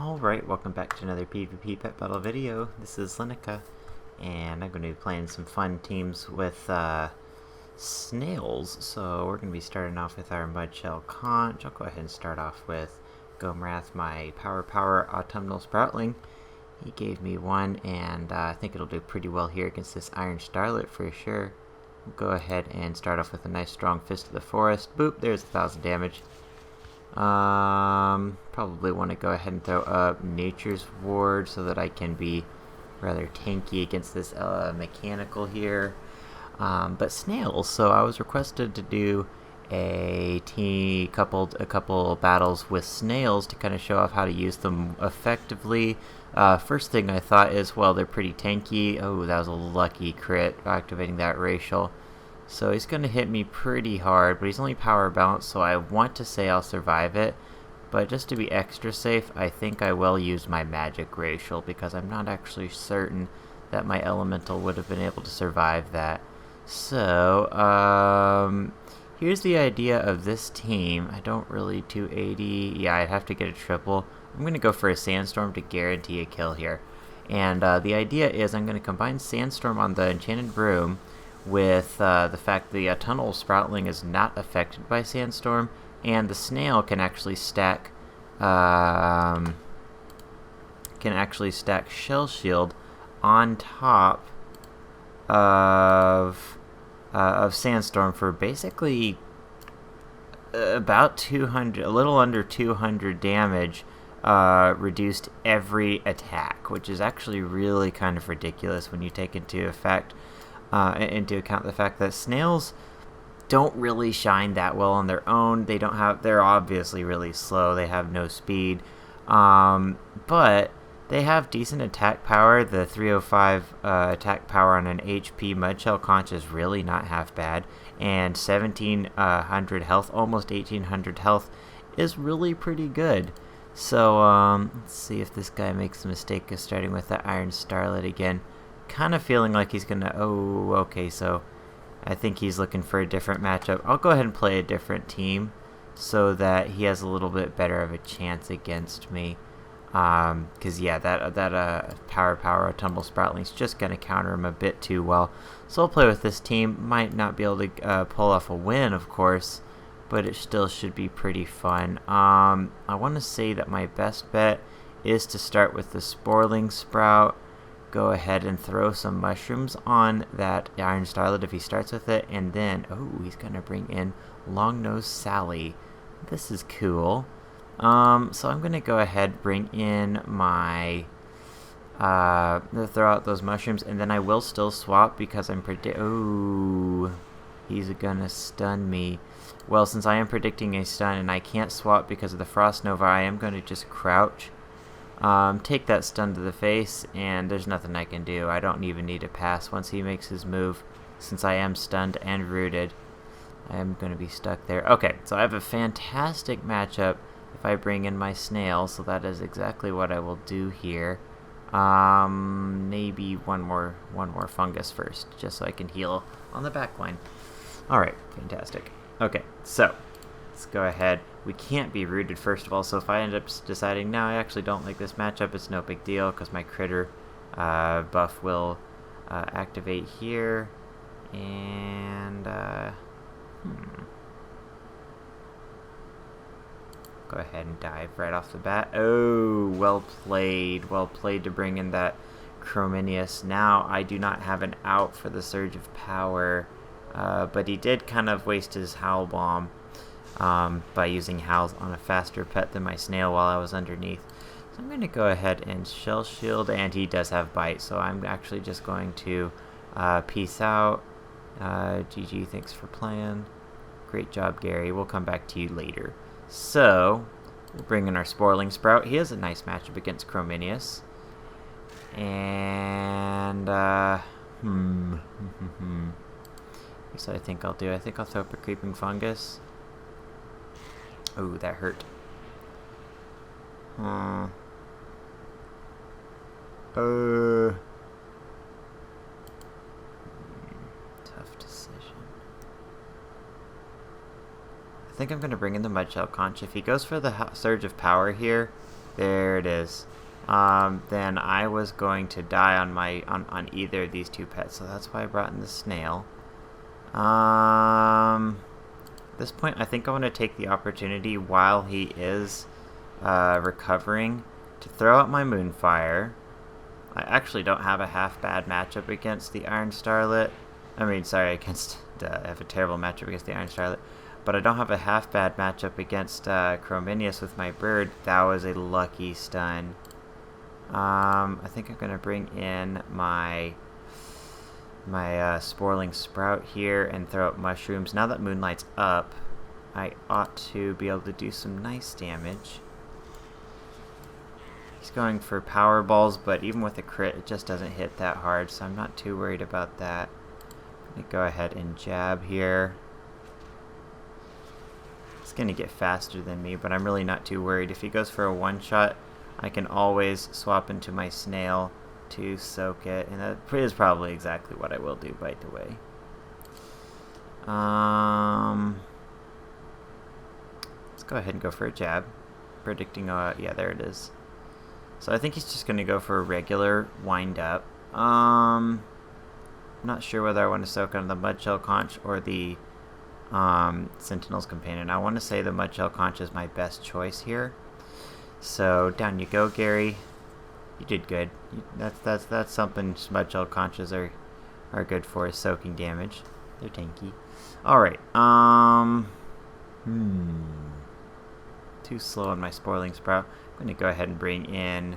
Alright, welcome back to another PvP pet battle video. This is Linica, and I'm going to be playing some fun teams with snails. So we're going to be starting off with our Mudshell Conch. I'll go ahead and start off with Gomrath, my Power Autumnal Sproutling. He gave me one, and I think it'll do pretty well here against this Iron Starlet for sure. We'll go ahead and start off with a nice strong Fist of the Forest. Boop, there's 1,000 damage. Probably want to go ahead and throw up Nature's Ward so that I can be rather tanky against this mechanical here. But snails, so I was requested to do a couple battles with snails to kind of show off how to use them effectively. First thing I thought is, well, they're pretty tanky. Oh, that was a lucky crit activating that racial. So he's going to hit me pretty hard, but he's only power balanced, so I want to say I'll survive it. But just to be extra safe, I think I will use my magic racial, because I'm not actually certain that my elemental would have been able to survive that. So, here's the idea of this team. I don't really 280. Yeah, I'd have to get a triple. I'm going to go for a Sandstorm to guarantee a kill here. And the idea is I'm going to combine Sandstorm on the Enchanted Broom with the fact the Tunnel Sproutling is not affected by Sandstorm, and the snail can actually stack Shell Shield on top of Sandstorm for basically about 200, a little under 200 damage reduced every attack, which is actually really kind of ridiculous when you take into account the fact that snails don't really shine that well on their own. They're obviously really slow. They have no speed, but they have decent attack power. The 305 attack power on an HP Mudshell Conch is really not half bad, and 1700 health, almost 1800 health, is really pretty good. So let's see if this guy makes the mistake of starting with the Iron Starlet again. Kind of feeling like he's gonna... Oh, okay, so I think he's looking for a different matchup. I'll go ahead and play a different team so that he has a little bit better of a chance against me. Because, yeah, that Power Tumble Sproutling's just gonna counter him a bit too well. So I'll play with this team. Might not be able to pull off a win, of course, but it still should be pretty fun. I want to say that my best bet is to start with the Sporling Sprout. Go ahead and throw some mushrooms on that Iron Starlet if he starts with it, and then, oh, he's going to bring in Long-Nosed Sally. This is cool. So I'm going to go ahead, bring in my, throw out those mushrooms, and then I will still swap because I'm oh, he's going to stun me. Well, since I am predicting a stun and I can't swap because of the Frost Nova, I am going to just crouch. Take that stun to the face, and there's nothing I can do. I don't even need to pass once he makes his move, since I am stunned and rooted. I am going to be stuck there. Okay, so I have a fantastic matchup if I bring in my snail, so that is exactly what I will do here. Maybe one more fungus first, just so I can heal on the back line. Alright, fantastic. Okay, so let's go ahead. We can't be rooted, first of all, so if I end up deciding, no, I actually don't like this matchup, it's no big deal, because my critter buff will activate here, and go ahead and dive right off the bat. Oh, well played to bring in that Chrominius. Now I do not have an out for the Surge of Power, but he did kind of waste his Howl Bomb by using howls on a faster pet than my snail while I was underneath. So I'm going to go ahead and Shell Shield, and he does have Bite, so I'm actually just going to peace out. GG, thanks for playing. Great job, Gary. We'll come back to you later. So, we'll bring in our Sporling Sprout. He has a nice matchup against Chrominius. And, here's what I think I'll do. I think I'll throw up a Creeping Fungus. Oh, that hurt. Tough decision. I think I'm going to bring in the Mudshell Conch. If he goes for the Surge of Power here, There it is. Then I was going to die on either of these two pets, so that's why I brought in the snail. At this point, I think I want to take the opportunity while he is recovering to throw out my Moonfire. I actually don't have a half bad matchup against the Iron Starlet. I mean, sorry, I have a terrible matchup against the Iron Starlet. But I don't have a half bad matchup against Chrominius with my bird. That was a lucky stun. I think I'm going to bring in my Sporling Sprout here and throw up mushrooms. Now that Moonlight's up, I ought to be able to do some nice damage. He's going for power balls, but even with a crit, it just doesn't hit that hard, so I'm not too worried about that. Let me go ahead and jab here. He's going to get faster than me, but I'm really not too worried. If he goes for a one-shot, I can always swap into my snail to soak it, and that is probably exactly what I will do, by the way. Let's go ahead and go for a jab. Predicting, yeah, there it is. So I think he's just going to go for a regular wind-up. I'm not sure whether I want to soak on the Mudshell Conch or the Sentinel's Companion. I want to say the Mudshell Conch is my best choice here. So down you go, Gary. You did good. That's something Mudshell Conches are good for, is soaking damage. They're tanky. All right. Too slow on my Sporling Sprout. I'm going to go ahead and bring in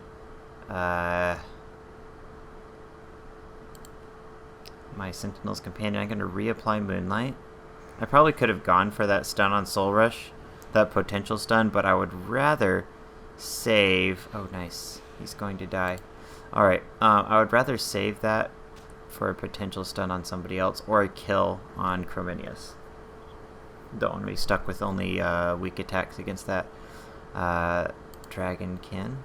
my Sentinel's Companion. I'm going to reapply Moonlight. I probably could have gone for that stun on Soul Rush, that potential stun, but I would rather save... Oh, nice. He's going to die. Alright, I would rather save that for a potential stun on somebody else or a kill on Chrominius. Don't want to be stuck with only weak attacks against that Dragonkin.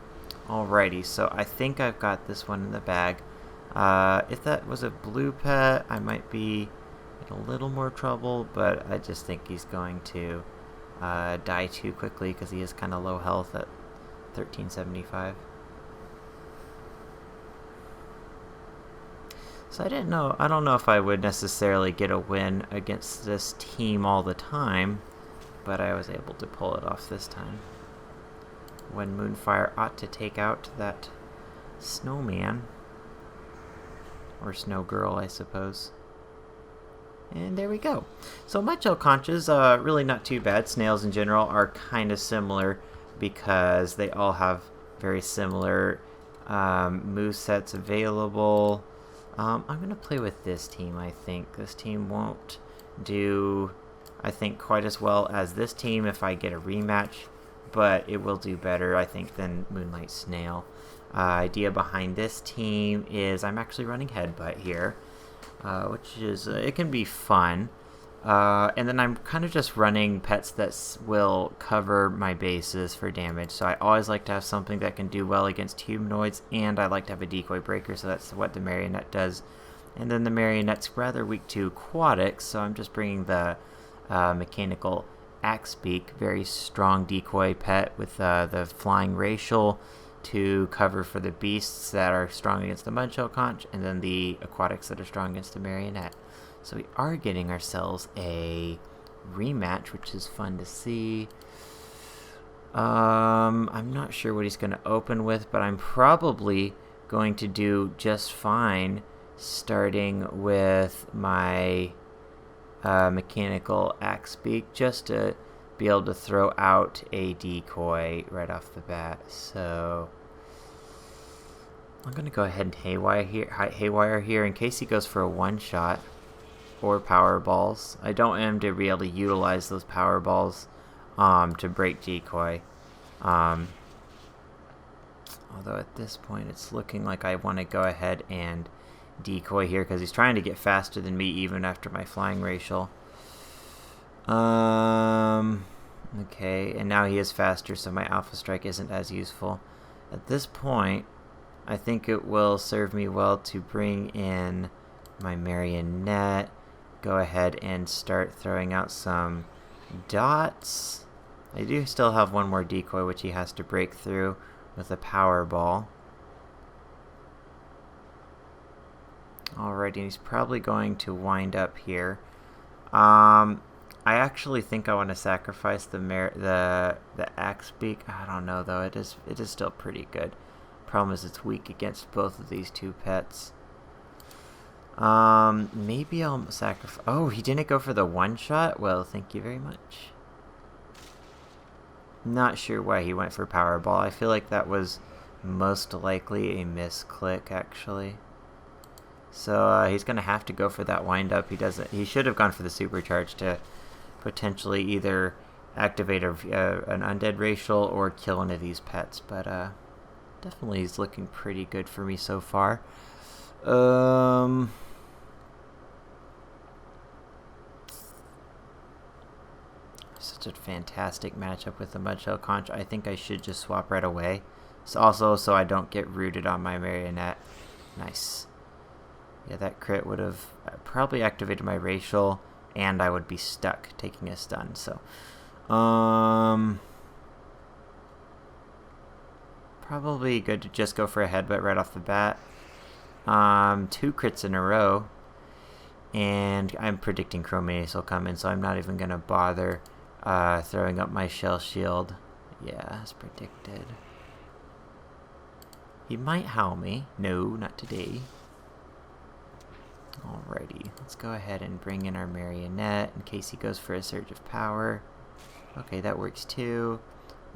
Alrighty, so I think I've got this one in the bag. If that was a blue pet, I might be in a little more trouble, but I just think he's going to die too quickly because he is kind of low health at 1375. So I don't know if I would necessarily get a win against this team all the time, but I was able to pull it off this time. When Moonfire ought to take out that snowman, or snow girl, I suppose. And there we go. So Mudshell Conches, really not too bad. Snails in general are kind of similar because they all have very similar movesets available. I'm going to play with this team, I think. This team won't do, I think, quite as well as this team if I get a rematch, but it will do better, I think, than Moonlight Snail. Idea behind this team is I'm actually running Headbutt here, which is, it can be fun. And then I'm kind of just running pets that will cover my bases for damage. So I always like to have something that can do well against humanoids, and I like to have a decoy breaker, so that's what the Marionette does. And then the Marionette's rather weak to aquatics, so I'm just bringing the mechanical Axebeak, very strong decoy pet with the flying racial to cover for the beasts that are strong against the Mudshell Conch, and then the aquatics that are strong against the Marionette. So we are getting ourselves a rematch, which is fun to see. I'm not sure what he's going to open with, but I'm probably going to do just fine starting with my mechanical Axebeak, just to be able to throw out a decoy right off the bat. So I'm going to go ahead and haywire here in case he goes for a one-shot. Or power balls. I don't want him to be able to utilize those power balls to break decoy. Although at this point it's looking like I want to go ahead and decoy here because he's trying to get faster than me even after my flying racial. Okay, and now he is faster, so my Alpha Strike isn't as useful. At this point, I think it will serve me well to bring in my Marionette. Go ahead and start throwing out some dots. I do still have one more decoy which he has to break through, with a power ball. Alrighty, he's probably going to wind up here. I actually think I want to sacrifice the axe beak. I don't know though. It is still pretty good. Problem is it's weak against both of these two pets. Maybe I'll sacrifice. Oh, he didn't go for the one shot. Well, thank you very much. Not sure why he went for Powerball. I feel like that was most likely a misclick, actually. So he's gonna have to go for that windup. He should have gone for the supercharge to potentially either activate an undead racial or kill one of these pets. But definitely he's looking pretty good for me so far. Such a fantastic matchup with the Mudshell Conch. I think I should just swap right away. So I don't get rooted on my marionette. Nice. Yeah, that crit would have probably activated my racial, and I would be stuck taking a stun. So, probably good to just go for a headbutt right off the bat. 2 crits in a row, and I'm predicting Chromanius will come in, so I'm not even gonna bother throwing up my shell shield. Yeah, as predicted. He might howl me. No, not today. Alrighty, let's go ahead and bring in our marionette in case he goes for a surge of power. Okay, that works too.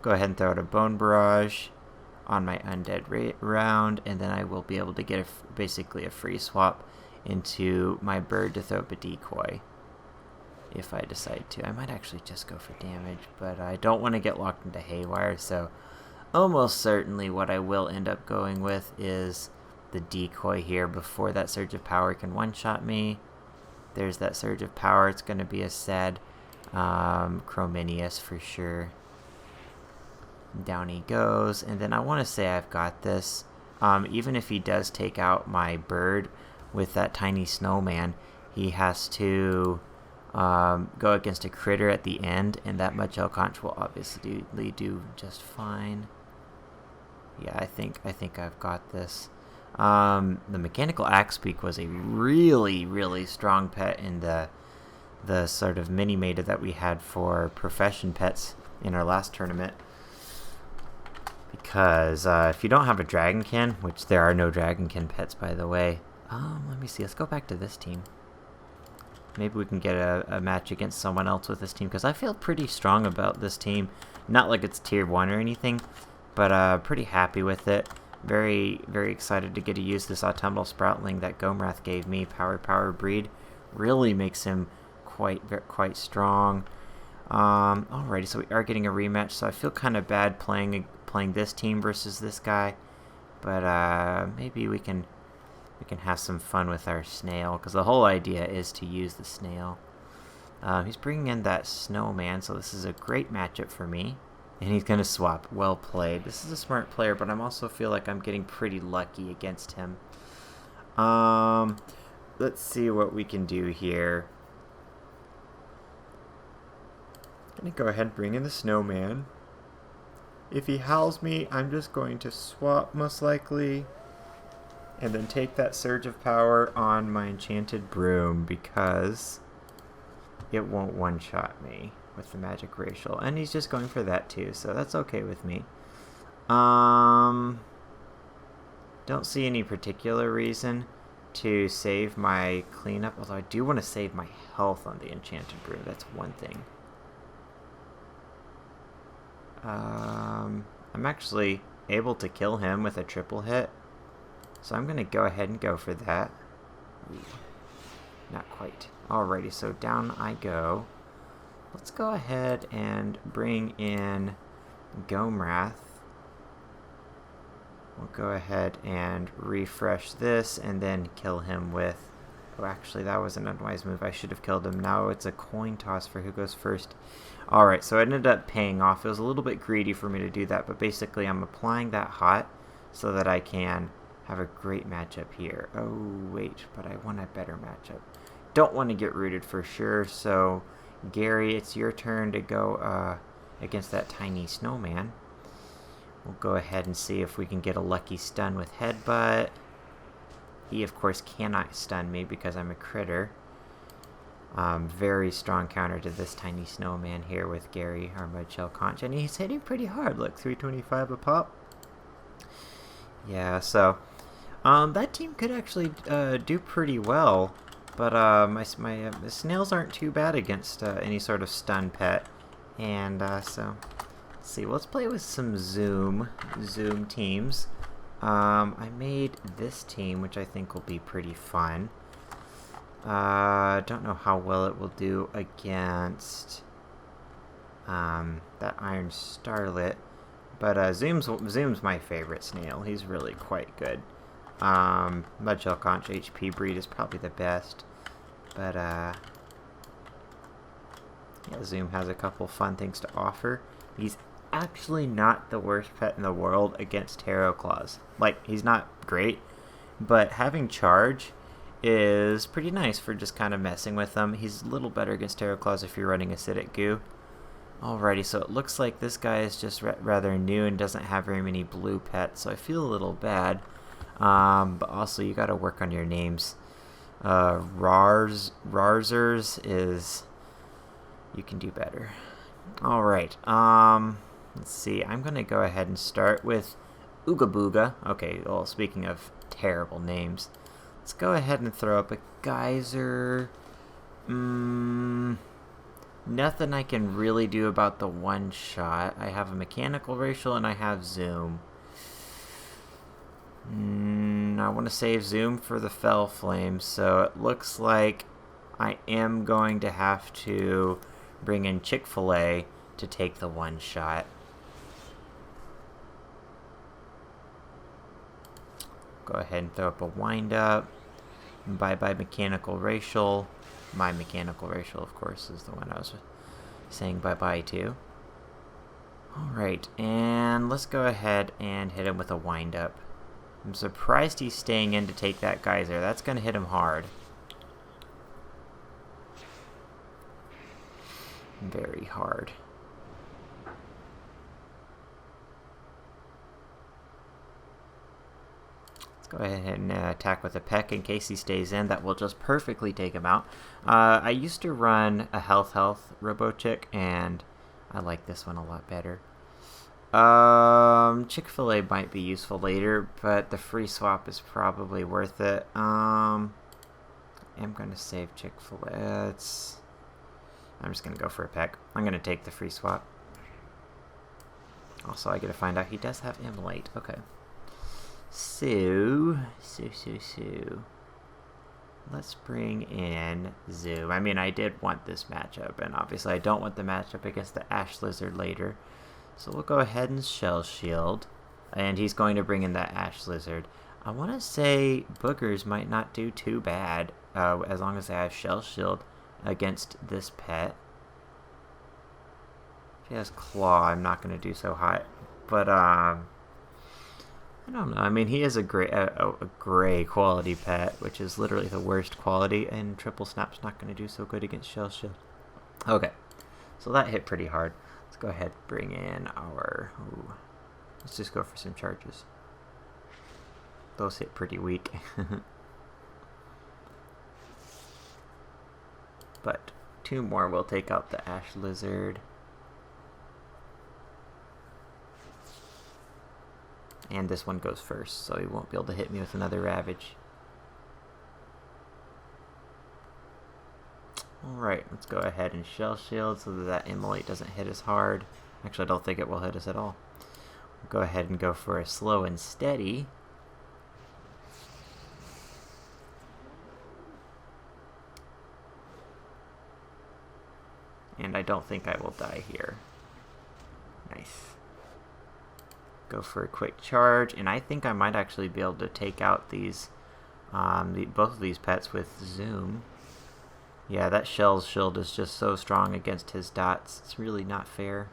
Go ahead and throw out a bone barrage on my undead round, and then I will be able to get basically a free swap into my bird to throw up a decoy. If I decide to. I might actually just go for damage, but I don't want to get locked into haywire, so almost certainly what I will end up going with is the decoy here before that surge of power can one-shot me. There's that surge of power. It's going to be a sad Chromanius for sure. Down he goes, and then I want to say I've got this. Even if he does take out my bird with that tiny snowman, he has to go against a critter at the end, and that Mudshell Conch will obviously do just fine. Yeah, I think I've got this. The Mechanical Axebeak was a really strong pet in the sort of mini meta that we had for profession pets in our last tournament. Because if you don't have a Dragonkin, which there are no Dragonkin pets by the way, let me see. Let's go back to this team. Maybe we can get a match against someone else with this team, because I feel pretty strong about this team. Not like it's tier 1 or anything, but pretty happy with it. Very excited to get to use this autumnal sproutling that Gomrath gave me. Power breed really makes him quite strong. Alrighty, so we are getting a rematch, so I feel kind of bad playing this team versus this guy, but maybe we can have some fun with our snail, because the whole idea is to use the snail. He's bringing in that snowman, so this is a great matchup for me. And he's going to swap. Well played. This is a smart player, but I also feel like I'm getting pretty lucky against him. Let's see what we can do here. I'm going to go ahead and bring in the snowman. If he howls me, I'm just going to swap most likely, and then take that surge of power on my enchanted broom, because it won't one-shot me with the magic racial, and he's just going for that too, so that's okay with me. Don't see any particular reason to save my cleanup, although I do want to save my health on the enchanted broom. That's one thing. I'm actually able to kill him with a triple hit, so I'm gonna go ahead and go for that. Ooh, not quite. Alrighty, so down I go. Let's go ahead and bring in Gomrath. We'll go ahead and refresh this and then kill him with... Oh, actually, that was an unwise move. I should have killed him. Now it's a coin toss for who goes first. Alright, so it ended up paying off. It was a little bit greedy for me to do that, but basically I'm applying that hot so that I can have a great matchup here. Oh, wait, but I want a better matchup. Don't want to get rooted for sure, so... Gary, it's your turn to go against that tiny snowman. We'll go ahead and see if we can get a lucky stun with Headbutt. He, of course, cannot stun me because I'm a critter. Very strong counter to this tiny snowman here with Gary, our Mudshell Conch. And he's hitting pretty hard. Look, 325 a pop. Yeah, so that team could actually do pretty well. But my snails aren't too bad against any sort of stun pet. And so, let's see. Let's play with some Zoom teams. I made this team, which I think will be pretty fun. Don't know how well it will do against that Iron Starlet. But Zoom's my favorite snail. He's really quite good. Mudshell Conch HP breed is probably the best. But yeah, Zoom has a couple fun things to offer. He's actually not the worst pet in the world against Tarot Claws. Like, he's not great, but having Charge is pretty nice for just kind of messing with them. He's a little better against Tarot Claws if you're running Acidic Goo. Alrighty, so it looks like this guy is just rather new and doesn't have very many blue pets, so I feel a little bad. But also, you gotta work on your names. Rarzers is... You can do better. Alright, let's see. I'm gonna go ahead and start with Ooga Booga. Okay, well, speaking of terrible names, let's go ahead and throw up a Geyser. Nothing I can really do about the one shot. I have a mechanical racial and I have Zoom. I want to save Zoom for the Fell Flame, so it looks like I am going to have to bring in Chick-fil-A to take the one shot. Go ahead and throw up a Wind Up. Bye-bye Mechanical Racial. My Mechanical Racial, of course, is the one I was saying bye-bye to. Alright, and let's go ahead and hit him with a Wind Up. I'm surprised he's staying in to take that Geyser. That's going to hit him hard. Very hard. Go ahead and attack with a Peck in case he stays in. That will just perfectly take him out. I used to run a Health Robochick, and I like this one a lot better. Chick-fil-A might be useful later, but the free swap is probably worth it. I'm going to save Chick-fil-A. I'm just going to go for a Peck. I'm going to take the free swap. Also, I get to find out he does have Immolate. Okay. So, let's bring in Zoom. I mean, I did want this matchup, and obviously I don't want the matchup against the Ash Lizard later. So we'll go ahead and Shell Shield, and he's going to bring in that Ash Lizard. I want to say Boogers might not do too bad, as long as they have Shell Shield against this pet. If he has Claw, I'm not going to do so hot, but I don't know. I mean, he is a gray quality pet, which is literally the worst quality, and Triple Snap's not going to do so good against Shell Shield. Okay, so that hit pretty hard. Let's go ahead and bring in our... Ooh, let's just go for some charges. Those hit pretty weak. But 2 more will take out the Ash Lizard. And this one goes first, so he won't be able to hit me with another Ravage. Alright, let's go ahead and Shell Shield so that Immolate doesn't hit us hard. Actually, I don't think it will hit us at all. We'll go ahead and go for a Slow and Steady. And I don't think I will die here. Nice. Go for a quick charge, and I think I might actually be able to take out these, both of these pets with Zoom. Yeah, that Shell's Shield is just so strong against his dots. It's really not fair.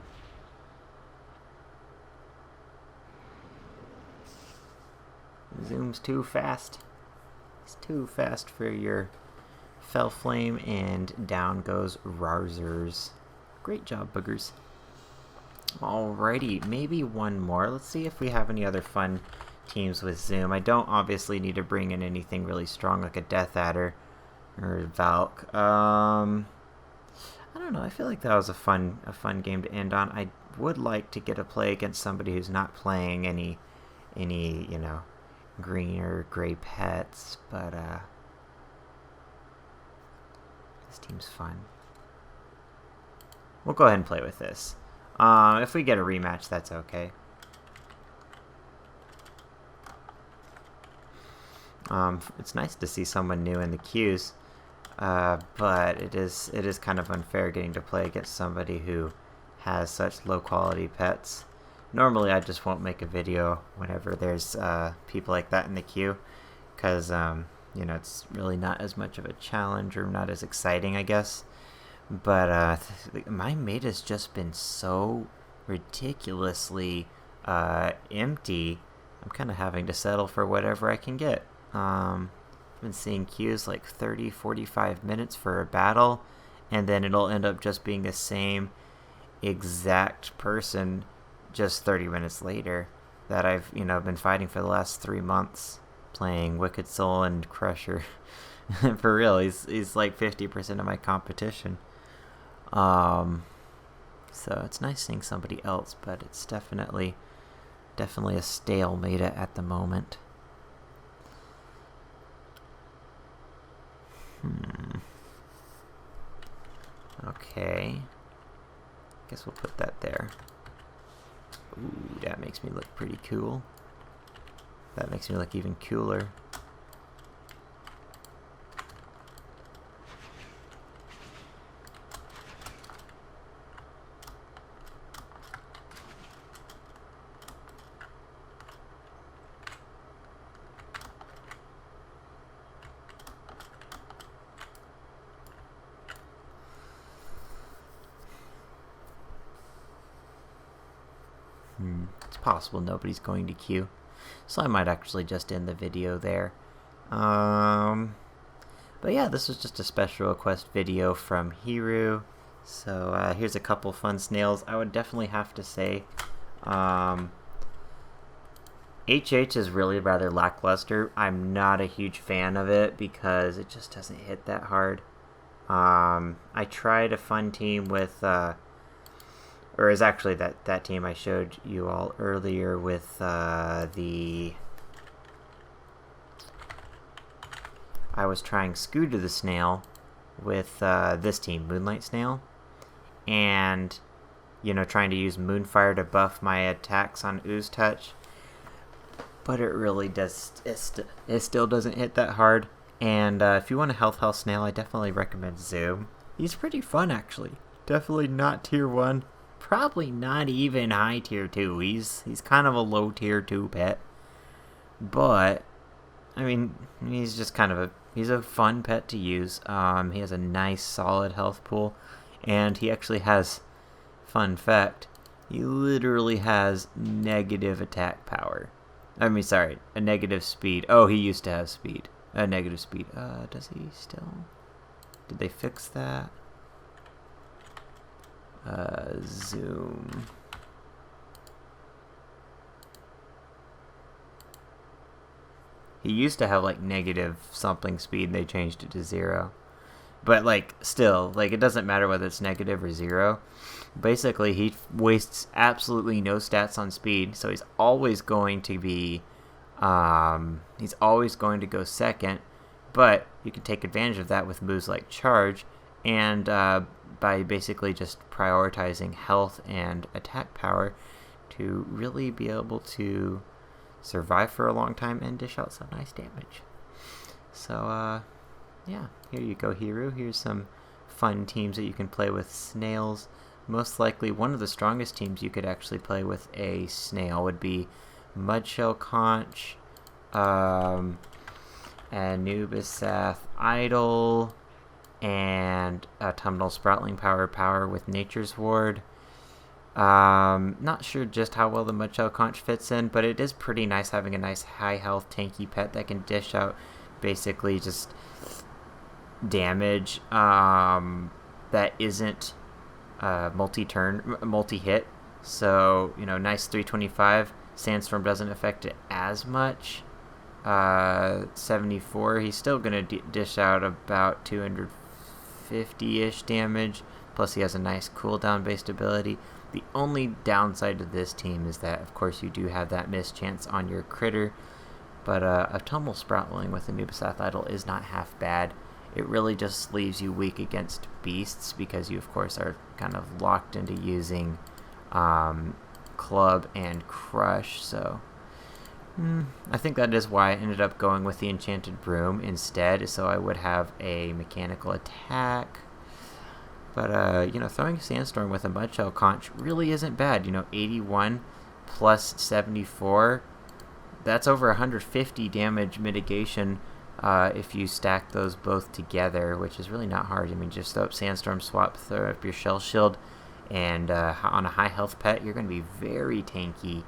Zoom's too fast. It's too fast for your Fell Flame, and down goes Rarzers. Great job, Boogers. Alrighty, maybe one more. Let's see if we have any other fun teams with Zoom. I don't obviously need to bring in anything really strong like a Death Adder or Valk. I don't know. I feel like that was a fun game to end on. I would like to get a play against somebody who's not playing any you know, green or gray pets, but this team's fun. We'll go ahead and play with this. If we get a rematch, that's okay. It's nice to see someone new in the queues, but it is kind of unfair getting to play against somebody who has such low quality pets. Normally I just won't make a video whenever there's people like that in the queue, because you know, it's really not as much of a challenge or not as exciting, I guess. But my mate has just been so ridiculously empty. I'm kind of having to settle for whatever I can get. I've been seeing queues like 30-45 minutes for a battle, and then it'll end up just being the same exact person just 30 minutes later that I've, you know, been fighting for the last 3 months playing Wicked Soul and Crusher. For real, he's like 50% of my competition. So it's nice seeing somebody else, but it's definitely a stalemate at the moment. Okay. Guess we'll put that there. Ooh, that makes me look pretty cool. That makes me look even cooler. It's possible nobody's going to queue, so I might actually just end the video there. But yeah, this was just a special request video from Hiru. So here's a couple fun snails. I would definitely have to say HH is really rather lackluster. I'm not a huge fan of it because it just doesn't hit that hard. I tried a fun team with or is actually that team I showed you all earlier with I was trying Scooter the Snail with this team, Moonlight Snail, and, you know, trying to use Moonfire to buff my attacks on Ooze Touch, but it really does, it still doesn't hit that hard. And if you want a health snail, I definitely recommend Zoom. He's pretty fun, actually. Definitely not tier 1. Probably not even high tier 2. He's kind of a low tier 2 pet. But, I mean, he's just kind of he's a fun pet to use. He has a nice solid health pool. And he actually has, fun fact, he literally has negative attack power. I mean, sorry, a negative speed. Oh, he used to have speed. A negative speed. Does he still? Did they fix that? Zoom. He used to have like negative something speed. They changed it to 0. But like still, like it doesn't matter whether it's negative or 0. Basically, he wastes absolutely no stats on speed, so he's always going to be he's always going to go second, but you can take advantage of that with moves like Charge, and by basically just prioritizing health and attack power to really be able to survive for a long time and dish out some nice damage. So yeah, here you go, Hiru. Here's some fun teams that you can play with snails. Most likely one of the strongest teams you could actually play with a snail would be Mudshell Conch, Anubisath Idol, and Autumnal Sproutling Power with Nature's Ward. Not sure just how well the Mudshell Conch fits in, but it is pretty nice having a nice high health tanky pet that can dish out basically just damage that isn't multi-hit. So, you know, nice 325. Sandstorm doesn't affect it as much. 74, he's still going to dish out about 250-ish damage. Plus he has a nice cooldown based ability. The only downside to this team is that, of course, you do have that mischance on your critter. But a Tumble Sproutling with a Nubisath Idol is not half bad. It really just leaves you weak against beasts because you, of course, are kind of locked into using Club and Crush. So I think that is why I ended up going with the Enchanted Broom instead, so I would have a mechanical attack. But, you know, throwing Sandstorm with a Mudshell Conch really isn't bad. You know, 81 plus 74, that's over 150 damage mitigation if you stack those both together, which is really not hard. I mean, just throw up Sandstorm, swap, throw up your Shell Shield, and on a high health pet, you're going to be very tanky.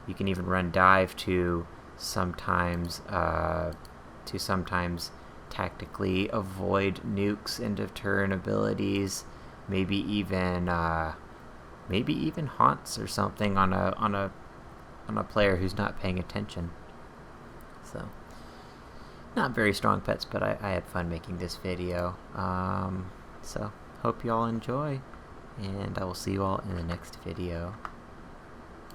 You can even run Dive to sometimes tactically avoid nukes, end of turn abilities, maybe even haunts or something on a player who's not paying attention. So, not very strong pets, but I had fun making this video. So, hope you all enjoy, and I will see you all in the next video.